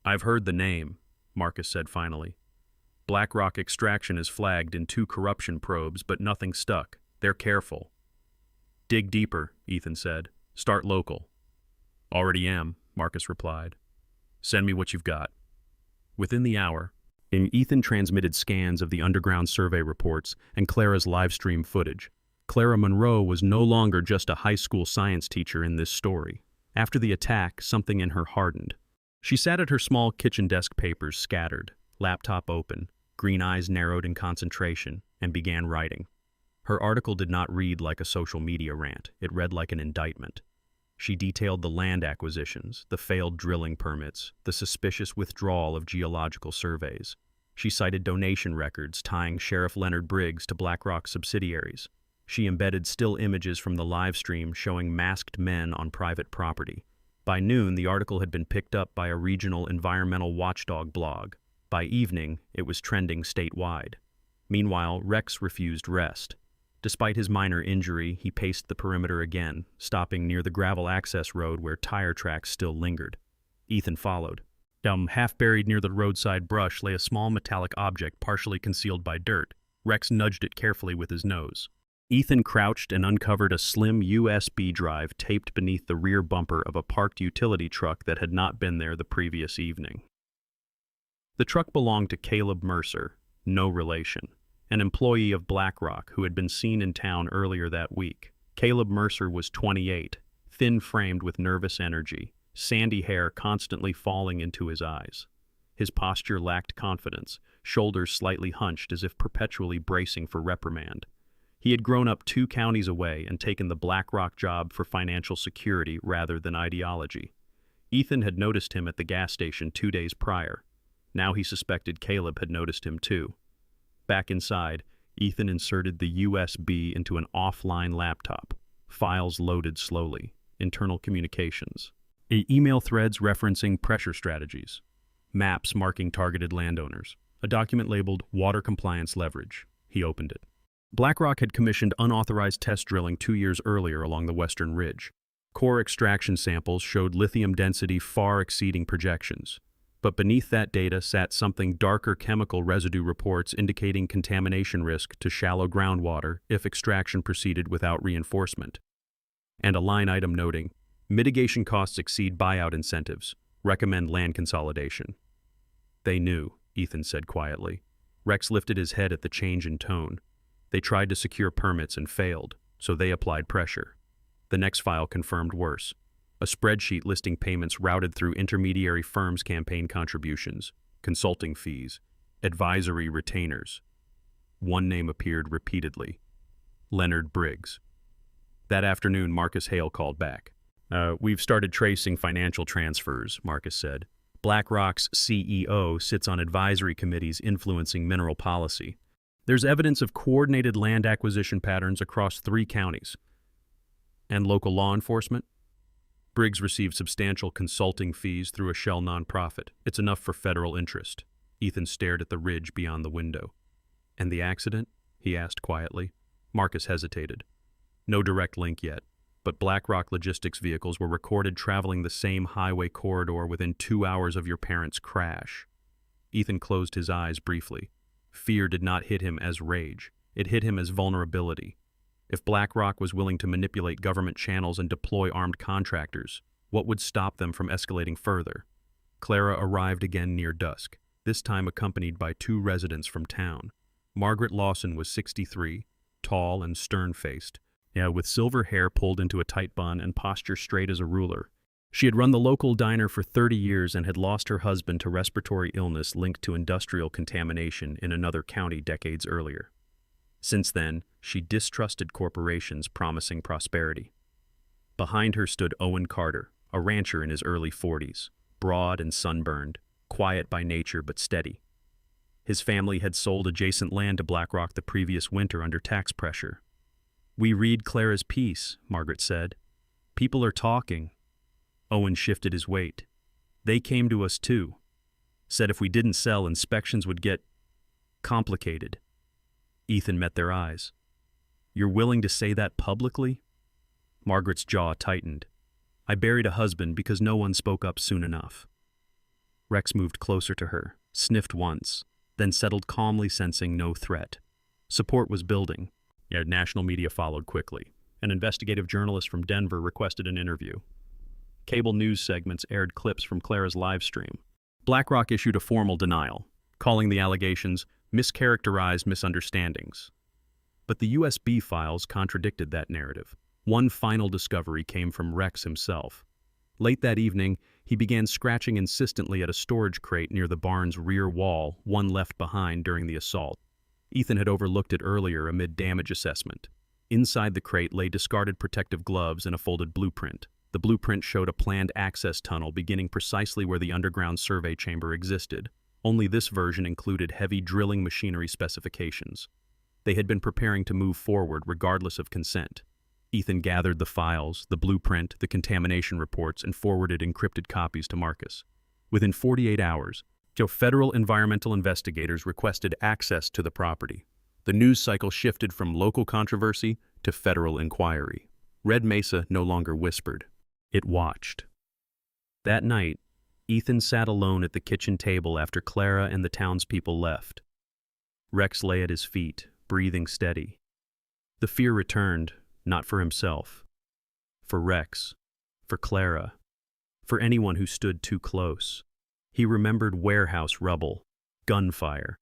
"I've heard the name," Marcus said finally. "BlackRock Extraction is flagged in 2 corruption probes, but nothing stuck. They're careful." "Dig deeper," Ethan said. "Start local." "Already am," Marcus replied. "Send me what you've got." Within the hour, Ethan transmitted scans of the underground survey reports and Clara's live stream footage. Clara Monroe was no longer just a high school science teacher in this story. After the attack, something in her hardened. She sat at her small kitchen desk, papers scattered, laptop open, green eyes narrowed in concentration, and began writing. Her article did not read like a social media rant. It read like an indictment. She detailed the land acquisitions, the failed drilling permits, the suspicious withdrawal of geological surveys. She cited donation records tying Sheriff Leonard Briggs to BlackRock subsidiaries. She embedded still images from the live stream showing masked men on private property. By noon, the article had been picked up by a regional environmental watchdog blog. By evening, it was trending statewide. Meanwhile, Rex refused rest. Despite his minor injury, he paced the perimeter again, stopping near the gravel access road where tire tracks still lingered. Ethan followed. Down half-buried near the roadside brush lay a small metallic object partially concealed by dirt. Rex nudged it carefully with his nose. Ethan crouched and uncovered a slim USB drive taped beneath the rear bumper of a parked utility truck that had not been there the previous evening. The truck belonged to Caleb Mercer, no relation, an employee of BlackRock who had been seen in town earlier that week. Caleb Mercer was 28, thin-framed with nervous energy, sandy hair constantly falling into his eyes. His posture lacked confidence, shoulders slightly hunched as if perpetually bracing for reprimand. He had grown up 2 counties away and taken the BlackRock job for financial security rather than ideology. Ethan had noticed him at the gas station 2 days prior. Now he suspected Caleb had noticed him too. Back inside, Ethan inserted the USB into an offline laptop. Files loaded slowly. Internal communications. Email threads referencing pressure strategies. Maps marking targeted landowners. A document labeled Water Compliance Leverage. He opened it. BlackRock had commissioned unauthorized test drilling 2 years earlier along the western ridge. Core extraction samples showed lithium density far exceeding projections. But beneath that data sat something darker: chemical residue reports indicating contamination risk to shallow groundwater if extraction proceeded without reinforcement. And a line item noting, mitigation costs exceed buyout incentives. Recommend land consolidation. They knew, Ethan said quietly. Rex lifted his head at the change in tone. They tried to secure permits and failed, so they applied pressure. The next file confirmed worse. A spreadsheet listing payments routed through intermediary firms' campaign contributions, consulting fees, advisory retainers. One name appeared repeatedly: Leonard Briggs. That afternoon, Marcus Hale called back. We've started tracing financial transfers, Marcus said. BlackRock's CEO sits on advisory committees influencing mineral policy. There's evidence of coordinated land acquisition patterns across 3 counties. And local law enforcement? Briggs received substantial consulting fees through a shell nonprofit. It's enough for federal interest. Ethan stared at the ridge beyond the window. And the accident? He asked quietly. Marcus hesitated. No direct link yet, but BlackRock logistics vehicles were recorded traveling the same highway corridor within 2 hours of your parents' crash. Ethan closed his eyes briefly. Fear did not hit him as rage. It hit him as vulnerability. If BlackRock was willing to manipulate government channels and deploy armed contractors, what would stop them from escalating further? Clara arrived again near dusk, this time accompanied by 2 residents from town. Margaret Lawson was 63, tall and stern-faced, with silver hair pulled into a tight bun and posture straight as a ruler. She had run the local diner for 30 years and had lost her husband to respiratory illness linked to industrial contamination in another county decades earlier. Since then, she distrusted corporations promising prosperity. Behind her stood Owen Carter, a rancher in his early 40s, broad and sunburned, quiet by nature but steady. His family had sold adjacent land to BlackRock the previous winter under tax pressure. "We read Clara's piece," Margaret said. "People are talking." Owen shifted his weight. "They came to us too. Said if we didn't sell, inspections would get complicated." Ethan met their eyes. "You're willing to say that publicly?" Margaret's jaw tightened. "I buried a husband because no one spoke up soon enough." Rex moved closer to her, sniffed once, then settled calmly, sensing no threat. Support was building. National media followed quickly. An investigative journalist from Denver requested an interview. Cable news segments aired clips from Clara's live stream. BlackRock issued a formal denial, calling the allegations mischaracterized misunderstandings. But the USB files contradicted that narrative. One final discovery came from Rex himself. Late that evening, he began scratching insistently at a storage crate near the barn's rear wall, one left behind during the assault. Ethan had overlooked it earlier amid damage assessment. Inside the crate lay discarded protective gloves and a folded blueprint. The blueprint showed a planned access tunnel beginning precisely where the underground survey chamber existed. Only this version included heavy drilling machinery specifications. They had been preparing to move forward regardless of consent. Ethan gathered the files, the blueprint, the contamination reports, and forwarded encrypted copies to Marcus. Within 48 hours, federal environmental investigators requested access to the property. The news cycle shifted from local controversy to federal inquiry. Red Mesa no longer whispered. It watched. That night, Ethan sat alone at the kitchen table after Clara and the townspeople left. Rex lay at his feet, breathing steady. The fear returned, not for himself. For Rex. For Clara. For anyone who stood too close. He remembered warehouse rubble, gunfire.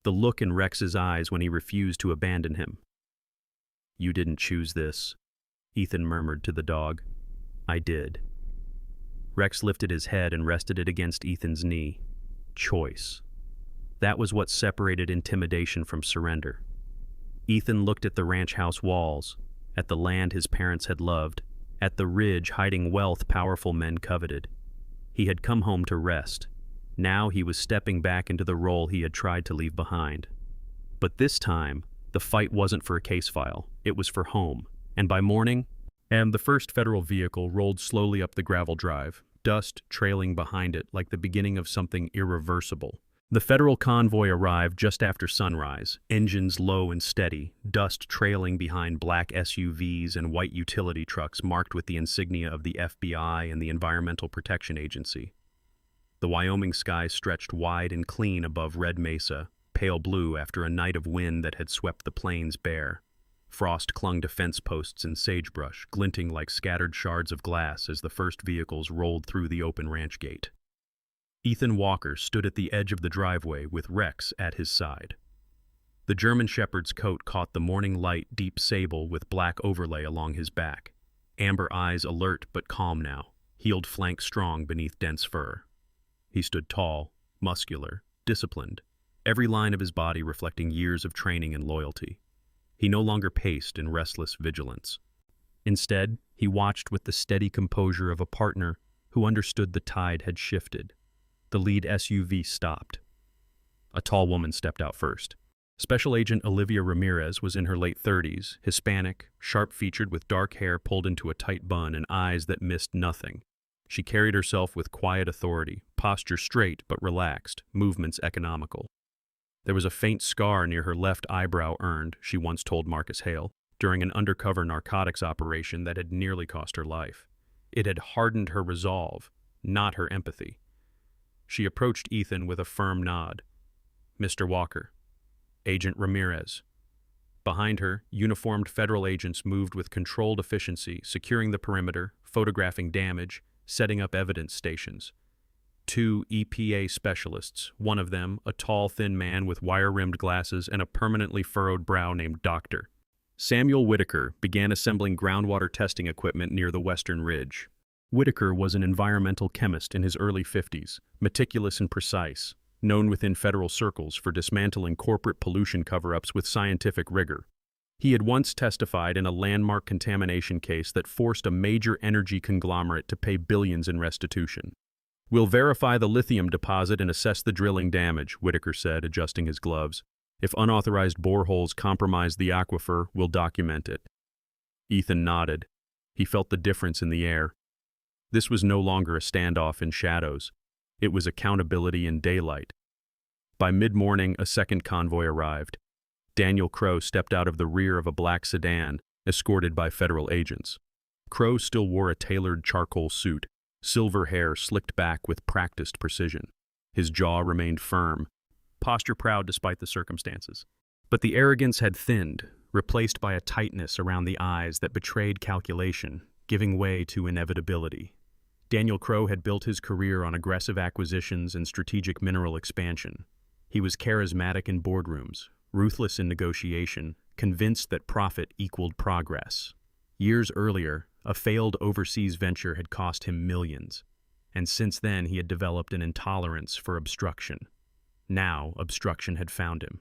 The look in Rex's eyes when he refused to abandon him. "You didn't choose this," Ethan murmured to the dog. "I did." Rex lifted his head and rested it against Ethan's knee. Choice. That was what separated intimidation from surrender. Ethan looked at the ranch house walls, at the land his parents had loved, at the ridge hiding wealth powerful men coveted. He had come home to rest. Now he was stepping back into the role he had tried to leave behind. But this time, the fight wasn't for a case file, it was for home. And by morning, the first federal vehicle rolled slowly up the gravel drive, dust trailing behind it like the beginning of something irreversible. The federal convoy arrived just after sunrise, engines low and steady, dust trailing behind black SUVs and white utility trucks marked with the insignia of the FBI and the Environmental Protection Agency. The Wyoming sky stretched wide and clean above Red Mesa, pale blue after a night of wind that had swept the plains bare. Frost clung to fence posts and sagebrush, glinting like scattered shards of glass as the first vehicles rolled through the open ranch gate. Ethan Walker stood at the edge of the driveway with Rex at his side. The German Shepherd's coat caught the morning light deep sable with black overlay along his back. Amber eyes alert but calm now, heeled flanks strong beneath dense fur. He stood tall, muscular, disciplined, every line of his body reflecting years of training and loyalty. He no longer paced in restless vigilance. Instead, he watched with the steady composure of a partner who understood the tide had shifted. The lead SUV stopped. A tall woman stepped out first. Special Agent Olivia Ramirez was in her late 30s, Hispanic, sharp-featured with dark hair pulled into a tight bun and eyes that missed nothing. She carried herself with quiet authority, posture straight but relaxed, movements economical. There was a faint scar near her left eyebrow earned, she once told Marcus Hale, during an undercover narcotics operation that had nearly cost her life. It had hardened her resolve, not her empathy. She approached Ethan with a firm nod. "Mr. Walker." "Agent Ramirez." Behind her, uniformed federal agents moved with controlled efficiency, securing the perimeter, photographing damage, setting up evidence stations. 2 EPA specialists, one of them a tall, thin man with wire-rimmed glasses and a permanently furrowed brow named Dr. Samuel Whitaker, began assembling groundwater testing equipment near the western ridge. Whitaker was an environmental chemist in his early 50s, meticulous and precise, known within federal circles for dismantling corporate pollution cover-ups with scientific rigor. He had once testified in a landmark contamination case that forced a major energy conglomerate to pay billions in restitution. "We'll verify the lithium deposit and assess the drilling damage," Whitaker said, adjusting his gloves. "If unauthorized boreholes compromise the aquifer, we'll document it." Ethan nodded. He felt the difference in the air. This was no longer a standoff in shadows. It was accountability in daylight. By mid-morning, a second convoy arrived. Daniel Crow stepped out of the rear of a black sedan, escorted by federal agents. Crow still wore a tailored charcoal suit, silver hair slicked back with practiced precision. His jaw remained firm, posture proud despite the circumstances. But the arrogance had thinned, replaced by a tightness around the eyes that betrayed calculation, giving way to inevitability. Daniel Crow had built his career on aggressive acquisitions and strategic mineral expansion. He was charismatic in boardrooms, ruthless in negotiation, convinced that profit equaled progress. Years earlier, a failed overseas venture had cost him millions, and since then he had developed an intolerance for obstruction. Now, obstruction had found him.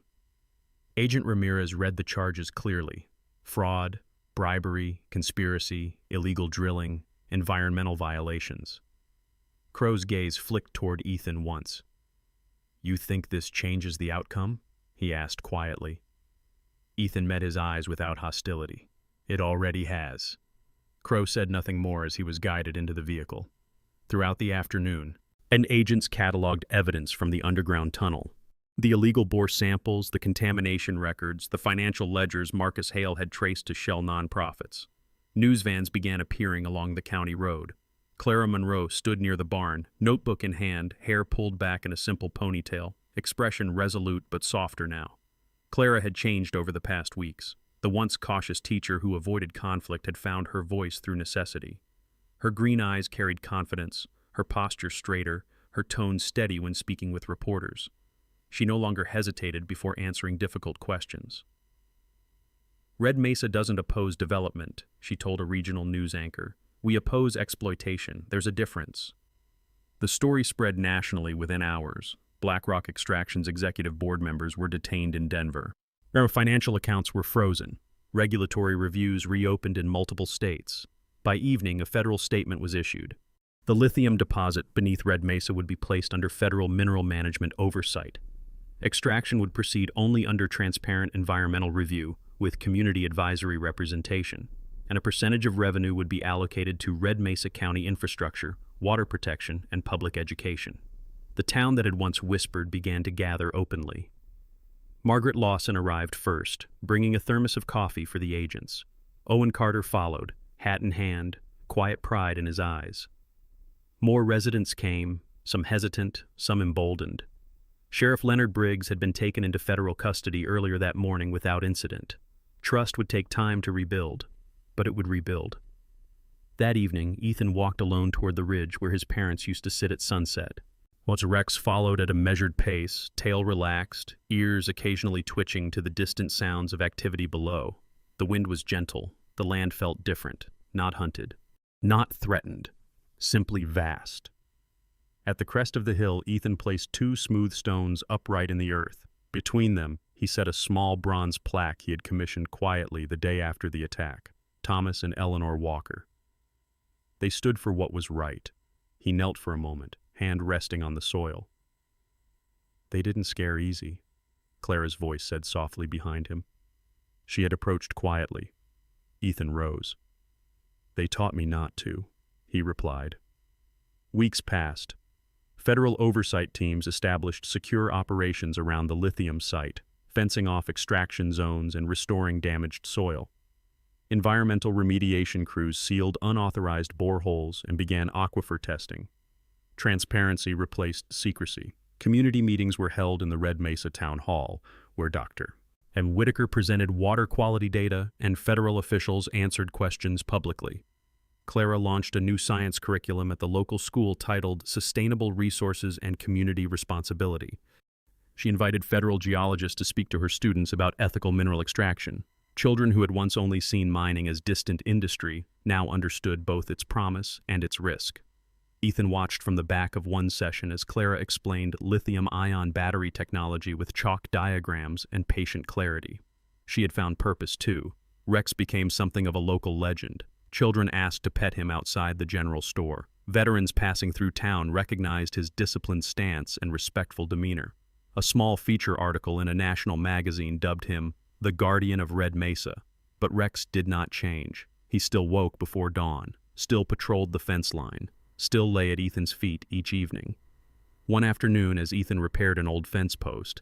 Agent Ramirez read the charges clearly: fraud, bribery, conspiracy, illegal drilling, environmental violations. Crow's gaze flicked toward Ethan once. "You think this changes the outcome?" he asked quietly. Ethan met his eyes without hostility. "It already has." Crow said nothing more as he was guided into the vehicle. Throughout the afternoon, agents cataloged evidence from the underground tunnel. The illegal bore samples, the contamination records, the financial ledgers Marcus Hale had traced to Shell nonprofits. News vans began appearing along the county road. Clara Monroe stood near the barn, notebook in hand, hair pulled back in a simple ponytail, expression resolute but softer now. Clara had changed over the past weeks. The once cautious teacher who avoided conflict had found her voice through necessity. Her green eyes carried confidence, her posture straighter, her tone steady when speaking with reporters. She no longer hesitated before answering difficult questions. "Red Mesa doesn't oppose development," she told a regional news anchor. "We oppose exploitation. There's a difference." The story spread nationally within hours. BlackRock Extraction's executive board members were detained in Denver. Their financial accounts were frozen. Regulatory reviews reopened in multiple states. By evening, a federal statement was issued. The lithium deposit beneath Red Mesa would be placed under federal mineral management oversight. Extraction would proceed only under transparent environmental review with community advisory representation, and a percentage of revenue would be allocated to Red Mesa County infrastructure, water protection, and public education. The town that had once whispered began to gather openly. Margaret Lawson arrived first, bringing a thermos of coffee for the agents. Owen Carter followed, hat in hand, quiet pride in his eyes. More residents came, some hesitant, some emboldened. Sheriff Leonard Briggs had been taken into federal custody earlier that morning without incident. Trust would take time to rebuild, but it would rebuild. That evening, Ethan walked alone toward the ridge where his parents used to sit at sunset. While Rex followed at a measured pace, tail relaxed, ears occasionally twitching to the distant sounds of activity below. The wind was gentle. The land felt different, not hunted, not threatened, simply vast. At the crest of the hill, Ethan placed 2 smooth stones upright in the earth. Between them, he set a small bronze plaque he had commissioned quietly the day after the attack: Thomas and Eleanor Walker. They stood for what was right. He knelt for a moment, hand resting on the soil. "They didn't scare easy," Clara's voice said softly behind him. She had approached quietly. Ethan rose. "They taught me not to," he replied. Weeks passed. Federal oversight teams established secure operations around the lithium site, fencing off extraction zones and restoring damaged soil. Environmental remediation crews sealed unauthorized boreholes and began aquifer testing. Transparency replaced secrecy. Community meetings were held in the Red Mesa Town Hall, where Dr. M. Whitaker presented water quality data and federal officials answered questions publicly. Clara launched a new science curriculum at the local school titled Sustainable Resources and Community Responsibility. She invited federal geologists to speak to her students about ethical mineral extraction. Children who had once only seen mining as distant industry now understood both its promise and its risk. Ethan watched from the back of one session as Clara explained lithium-ion battery technology with chalk diagrams and patient clarity. She had found purpose too. Rex became something of a local legend. Children asked to pet him outside the general store. Veterans passing through town recognized his disciplined stance and respectful demeanor. A small feature article in a national magazine dubbed him the Guardian of Red Mesa. But Rex did not change. He still woke before dawn, still patrolled the fence line, still lay at Ethan's feet each evening. One afternoon, as Ethan repaired an old fence post,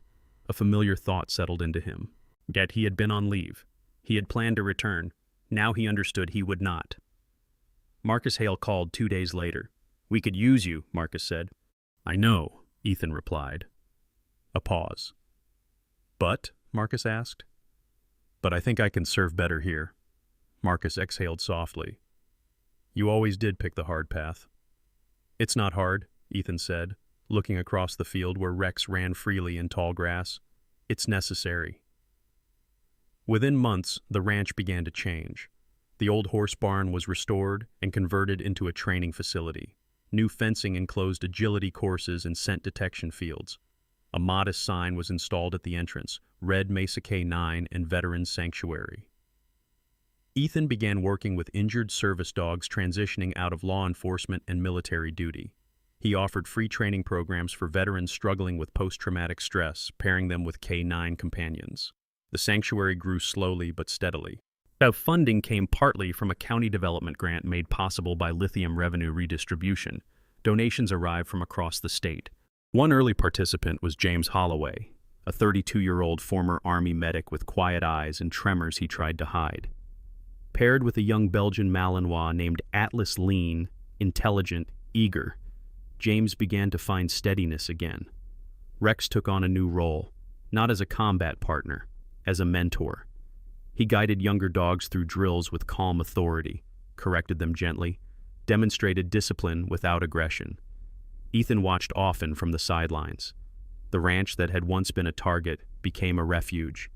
a familiar thought settled into him. Yet he had been on leave. He had planned to return. Now he understood he would not. Marcus Hale called 2 days later. "We could use you," Marcus said. "I know," Ethan replied. A pause. "But?" Marcus asked. "But I think I can serve better here." Marcus exhaled softly. "You always did pick the hard path." "It's not hard," Ethan said, looking across the field where Rex ran freely in tall grass. "It's necessary." Within months, the ranch began to change. The old horse barn was restored and converted into a training facility. New fencing enclosed agility courses and scent detection fields. A modest sign was installed at the entrance, Red Mesa K9 and Veterans Sanctuary. Ethan began working with injured service dogs transitioning out of law enforcement and military duty. He offered free training programs for veterans struggling with post-traumatic stress, pairing them with K9 companions. The sanctuary grew slowly but steadily. Now, funding came partly from a county development grant made possible by lithium revenue redistribution. Donations arrived from across the state. One early participant was James Holloway, a 32-year-old former Army medic with quiet eyes and tremors he tried to hide. Paired with a young Belgian Malinois named Atlas, lean, intelligent, eager, James began to find steadiness again. Rex took on a new role, not as a combat partner, as a mentor. He guided younger dogs through drills with calm authority, corrected them gently, demonstrated discipline without aggression. Ethan watched often from the sidelines. The ranch that had once been a target became a refuge.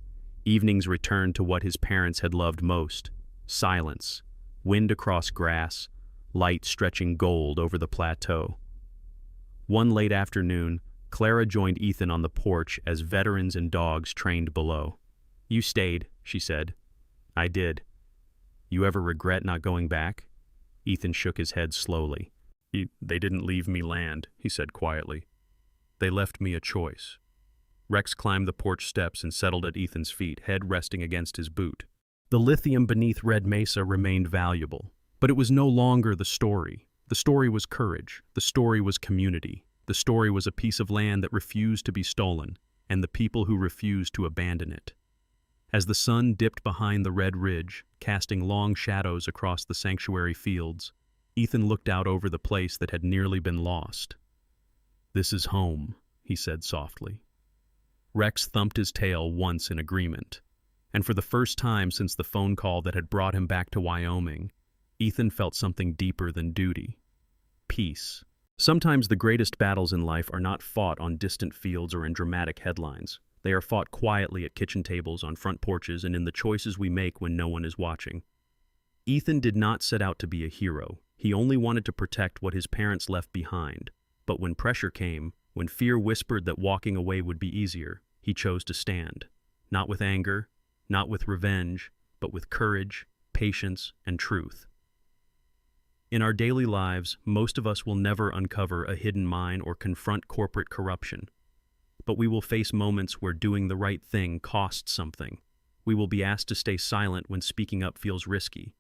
Evenings returned to what his parents had loved most: silence, wind across grass, light stretching gold over the plateau. One late afternoon, Clara joined Ethan on the porch as veterans and dogs trained below. "You stayed," she said. "I did." "You ever regret not going back?" Ethan shook his head slowly. They didn't leave me land," he said quietly. "They left me a choice." Rex climbed the porch steps and settled at Ethan's feet, head resting against his boot. The lithium beneath Red Mesa remained valuable, but it was no longer the story. The story was courage. The story was community. The story was a piece of land that refused to be stolen, and the people who refused to abandon it. As the sun dipped behind the red ridge, casting long shadows across the sanctuary fields, Ethan looked out over the place that had nearly been lost. "This is home," he said softly. Rex thumped his tail once in agreement, and for the first time since the phone call that had brought him back to Wyoming, Ethan felt something deeper than duty: peace. Sometimes the greatest battles in life are not fought on distant fields or in dramatic headlines. They are fought quietly at kitchen tables, on front porches, and in the choices we make when no one is watching. Ethan did not set out to be a hero. He only wanted to protect what his parents left behind. But when pressure came, when fear whispered that walking away would be easier, he chose to stand. Not with anger, not with revenge, but with courage, patience, and truth. In our daily lives, most of us will never uncover a hidden mine or confront corporate corruption. But we will face moments where doing the right thing costs something. We will be asked to stay silent when speaking up feels risky.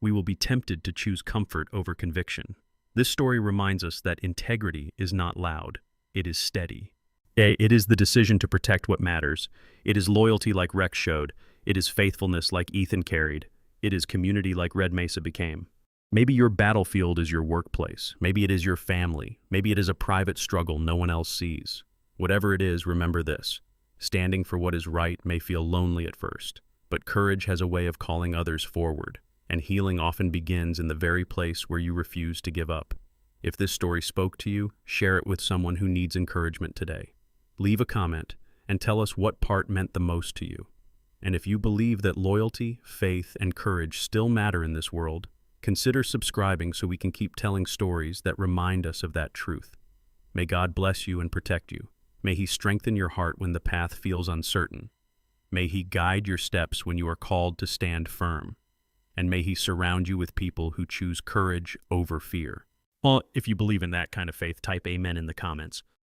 We will be tempted to choose comfort over conviction. This story reminds us that integrity is not loud. It is steady. It is the decision to protect what matters. It is loyalty like Rex showed. It is faithfulness like Ethan carried. It is community like Red Mesa became. Maybe your battlefield is your workplace. Maybe it is your family. Maybe it is a private struggle no one else sees. Whatever it is, remember this: standing for what is right may feel lonely at first, but courage has a way of calling others forward, and healing often begins in the very place where you refuse to give up. If this story spoke to you, share it with someone who needs encouragement today. Leave a comment and tell us what part meant the most to you. And if you believe that loyalty, faith, and courage still matter in this world, consider subscribing so we can keep telling stories that remind us of that truth. May God bless you and protect you. May He strengthen your heart when the path feels uncertain. May He guide your steps when you are called to stand firm. And may He surround you with people who choose courage over fear. Well, if you believe in that kind of faith, type amen in the comments.